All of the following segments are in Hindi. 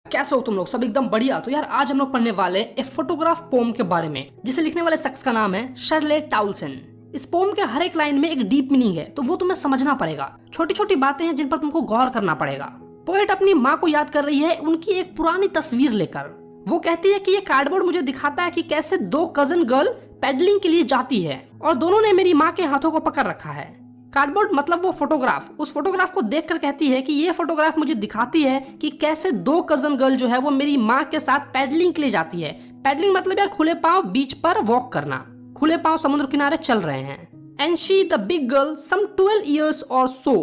कैसे हो तुम लोग सब? एकदम बढ़िया। तो यार आज हम लोग पढ़ने वाले ए फोटोग्राफ पोम के बारे में, जिसे लिखने वाले शख्स का नाम है शर्ले टाउलसन। इस पोम के हर एक लाइन में एक डीप मीनिंग है, तो वो तुम्हें समझना पड़ेगा। छोटी छोटी बातें हैं जिन पर तुमको गौर करना पड़ेगा। पोएट अपनी माँ को याद कर रही है उनकी एक पुरानी तस्वीर लेकर। वो कहती है कि ये कार्डबोर्ड मुझे दिखाता है कि कैसे दो कजन गर्ल पेडलिंग के लिए जाती है और दोनों ने मेरी माँ के हाथों को पकड़ रखा है। कार्डबोर्ड मतलब वो फोटोग्राफ। उस फोटोग्राफ को देखकर कहती है कि ये फोटोग्राफ मुझे दिखाती है कि कैसे दो कजन गर्ल जो है वो मेरी माँ के साथ पैडलिंग के लिए जाती है। पैडलिंग मतलब यार खुले पांव बीच पर वॉक करना, खुले पांव समुद्र किनारे चल रहे हैं। And she the big girl some 12 years और सो।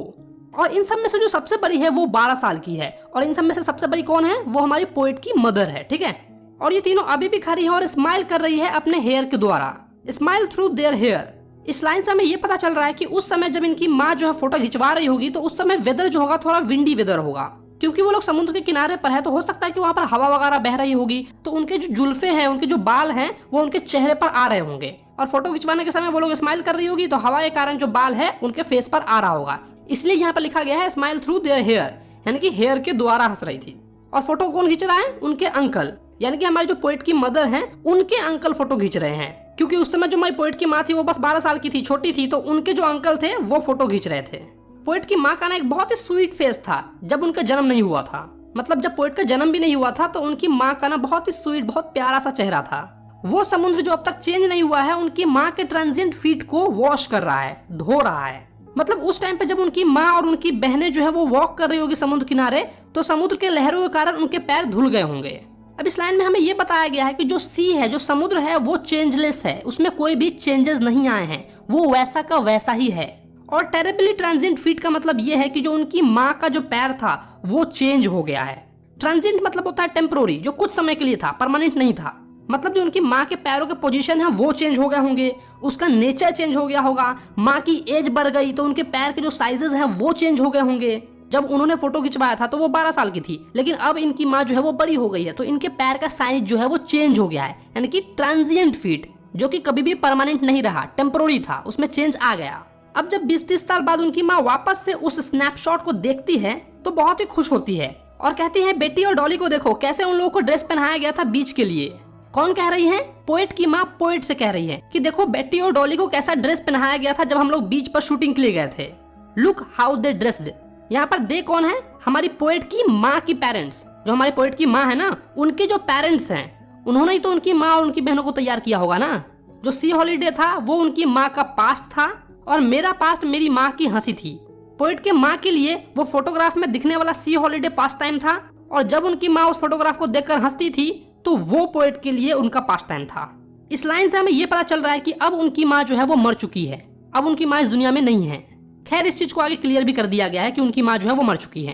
और इन सब में से जो सबसे बड़ी है वो 12 साल की है। और इन सब में से सबसे बड़ी कौन है? वो हमारी पोएट की मदर है, ठीक है। और ये तीनों अभी भी खड़ी है और स्माइल कर रही है अपने हेयर के द्वारा, स्माइल थ्रू देयर हेयर। इस लाइन से हमें ये पता चल रहा है कि उस समय जब इनकी माँ जो है फोटो खिंचवा रही होगी तो उस समय वेदर जो होगा थोड़ा विंडी वेदर होगा, क्योंकि वो लोग समुद्र के किनारे पर है। तो हो सकता है कि वहाँ पर हवा वगैरह बह रही होगी, तो उनके जो जुल्फे हैं, उनके जो बाल हैं, वो उनके चेहरे पर आ रहे होंगे। और फोटो खिंचवाने के समय वो लोग स्माइल कर रही होगी, तो हवा के कारण जो बाल है उनके फेस पर आ रहा होगा। इसलिए यहाँ पर लिखा गया है स्माइल थ्रू देयर हेयर, यानी कि हेयर के द्वारा हंस रही थी। और फोटो कौन खींच रहा है? उनके अंकल, यानी कि हमारी जो पोएट की मदर हैं उनके अंकल फोटो खींच रहे हैं। क्योंकि उस समय जो हमारी पोएट की माँ थी वो बस 12 साल की थी, छोटी थी, तो उनके जो अंकल थे वो फोटो खींच रहे थे। पोएट की माँ का ना एक बहुत ही स्वीट फेस था जब उनका जन्म नहीं हुआ था। मतलब जब पोएट का जन्म भी नहीं हुआ था तो उनकी माँ का ना बहुत ही स्वीट, बहुत प्यारा सा चेहरा था। वो समुद्र जो अब तक चेंज नहीं हुआ है उनकी माँ के ट्रांजिएंट फीट को वॉश कर रहा है, धो रहा है। मतलब उस टाइम पे जब उनकी माँ और उनकी बहनें जो है वो वॉक कर रही होगी समुद्र किनारे, तो समुद्र के लहरों के कारण उनके पैर धुल गए होंगे। अब इस लाइन में हमें ये बताया गया है कि जो सी है, जो समुद्र है, वो चेंजलेस है, उसमें कोई भी चेंजेस नहीं आए हैं, वो वैसा का वैसा ही है। और टेरेबली ट्रांजिएंट फीट का मतलब ये है कि जो उनकी माँ का जो पैर था वो चेंज हो गया है। ट्रांजिएंट मतलब होता है टेम्पोररी, जो कुछ समय के लिए था, परमानेंट नहीं था। मतलब जो उनकी माँ के पैरों के पोजीशन है वो चेंज हो गए होंगे, उसका नेचर चेंज हो गया होगा। माँ की एज बढ़ गई तो उनके पैर के जो साइजेस हैं वो चेंज हो गए होंगे। जब उन्होंने फोटो खिंचवाया था तो वो 12 साल की थी, लेकिन अब इनकी माँ जो है वो बड़ी हो गई है, तो इनके पैर का साइज जो है वो चेंज हो गया है। यानी कि ट्रांजिएंट फीट, जो कि कभी भी परमानेंट नहीं रहा, टेम्पोररी था, उसमें चेंज आ गया। अब जब 20-30 साल बाद उनकी माँ वापस से उस स्नैपशॉट को देखती है तो बहुत ही खुश होती है और कहती है, बेटी और डॉली को देखो कैसे उन लोगों को ड्रेस पहनाया गया था बीच के लिए। कौन कह रही है? पोएट की माँ पोएट से कह रही है कि देखो बेटी और डॉली को कैसा ड्रेस पहनाया गया था जब हम लोग बीच पर शूटिंग के लिए गए थे। Look how they dressed. यहाँ पर दे कौन है? हमारी पोएट की माँ की पेरेंट्स। जो हमारी पोएट की माँ है ना, उनके जो पेरेंट्स हैं, उन्होंने ही तो उनकी माँ और उनकी बहनों को तैयार किया होगा ना। जो सी हॉलीडे था वो उनकी माँ का पास्ट था और मेरा पास्ट मेरी माँ की हंसी थी। पोएट के माँ के लिए वो फोटोग्राफ में दिखने वाला सी हॉलीडे पास्ट टाइम था, और जब उनकी माँ उस फोटोग्राफ को देखकर हंसती थी तो वो पोएट के लिए उनका पास्ट टाइम था। इस लाइन से हमें ये पता चल रहा है कि अब उनकी माँ जो है वो मर चुकी है, अब उनकी माँ इस दुनिया में नहीं है। खैर इस चीज को आगे क्लियर भी कर दिया गया है कि उनकी माँ जो है वो मर चुकी है।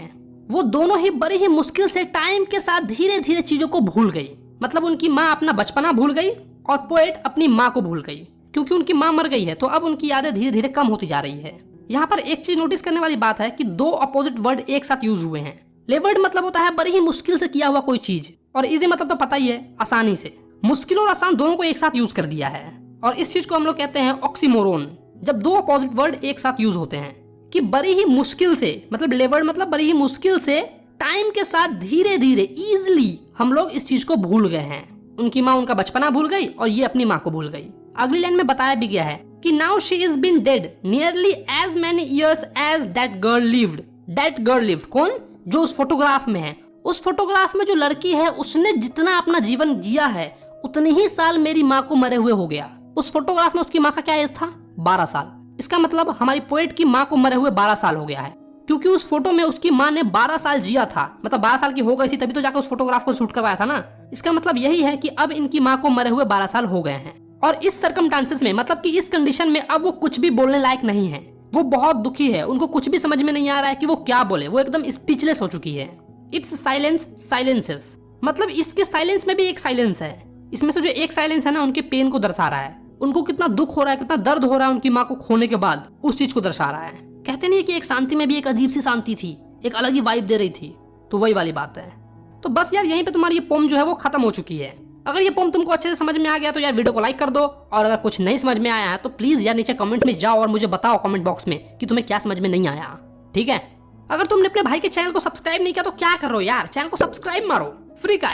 वो दोनों ही बड़ी ही मुश्किल से टाइम के साथ धीरे धीरे चीजों को भूल गई। मतलब उनकी माँ अपना बचपना भूल गई और पोएट अपनी माँ को भूल गई, क्योंकि उनकी माँ मर गई है, तो अब उनकी यादें धीरे धीरे कम होती जा रही है। यहाँ पर एक चीज नोटिस करने वाली बात है कि दो अपोजिट वर्ड एक साथ यूज हुए हैं। लेवर्ड मतलब होता है बड़ी ही मुश्किल से किया हुआ कोई चीज, और इजी मतलब तो पता ही है, आसानी से। मुश्किल और आसान दोनों को एक साथ यूज कर दिया है, और इस चीज को हम लोग कहते हैं ऑक्सीमोरोन, जब दो अपोजिट वर्ड एक साथ यूज होते हैं। कि बड़ी ही मुश्किल से, मतलब लेवर्ड मतलब बड़ी ही मुश्किल से, टाइम के साथ धीरे धीरे इजीली हम लोग इस चीज को भूल गए हैं। उनकी माँ उनका बचपना भूल गई और ये अपनी माँ को भूल गई। अगली लाइन में बताया भी गया है कि now she is been dead nearly as many years as that girl lived. That girl lived कौन? जो उस फोटोग्राफ में है। उस फोटोग्राफ में जो लड़की है उसने जितना अपना जीवन जिया है उतने ही साल मेरी माँ को मरे हुए हो गया। उस फोटोग्राफ में उसकी माँ का क्या एज था? 12 साल। इसका मतलब हमारी पोएट की माँ को मरे हुए 12 साल हो गया है, क्योंकि उस फोटो में उसकी माँ ने 12 साल जिया था। मतलब 12 साल की हो गई थी तभी तो जाकर उस फोटोग्राफ को शूट करवाया था ना। इसका मतलब यही है कि अब इनकी माँ को मरे हुए 12 साल हो गए हैं, और इस सर्कमस्टांसेस में, मतलब कि इस कंडीशन में अब वो कुछ भी बोलने लायक नहीं है। वो बहुत दुखी है, उनको कुछ भी समझ में नहीं आ रहा है कि वो क्या बोले, वो एकदम स्पीचलेस हो चुकी है। इट्स साइलेंस साइलेंसेस, मतलब इसके साइलेंस में भी एक साइलेंस है। इसमें से जो एक साइलेंस है ना, उनके पेन को दर्शा रहा है। उनको कितना दुख हो रहा है, कितना दर्द हो रहा है उनकी माँ को खोने के बाद, उस चीज को दर्शा रहा है। कहते नहीं कि एक शांति में भी एक अजीब सी शांति थी, एक अलग ही वाइब दे रही थी, तो वही वाली बात है। तो बस यार यहीं पे तुम्हारी ये पोम जो है वो खत्म हो चुकी है। अगर ये पोम तुमको अच्छे से समझ में आ गया तो यार वीडियो को लाइक कर दो, और अगर कुछ नहीं समझ में आया है तो प्लीज यार नीचे कमेंट में जाओ और मुझे बताओ कमेंट बॉक्स में कि तुम्हें क्या समझ में नहीं आया, ठीक है। अगर तुमने अपने भाई के चैनल को सब्सक्राइब नहीं किया तो क्या कर रहे हो यार, चैनल को सब्सक्राइब मारो, फ्री का।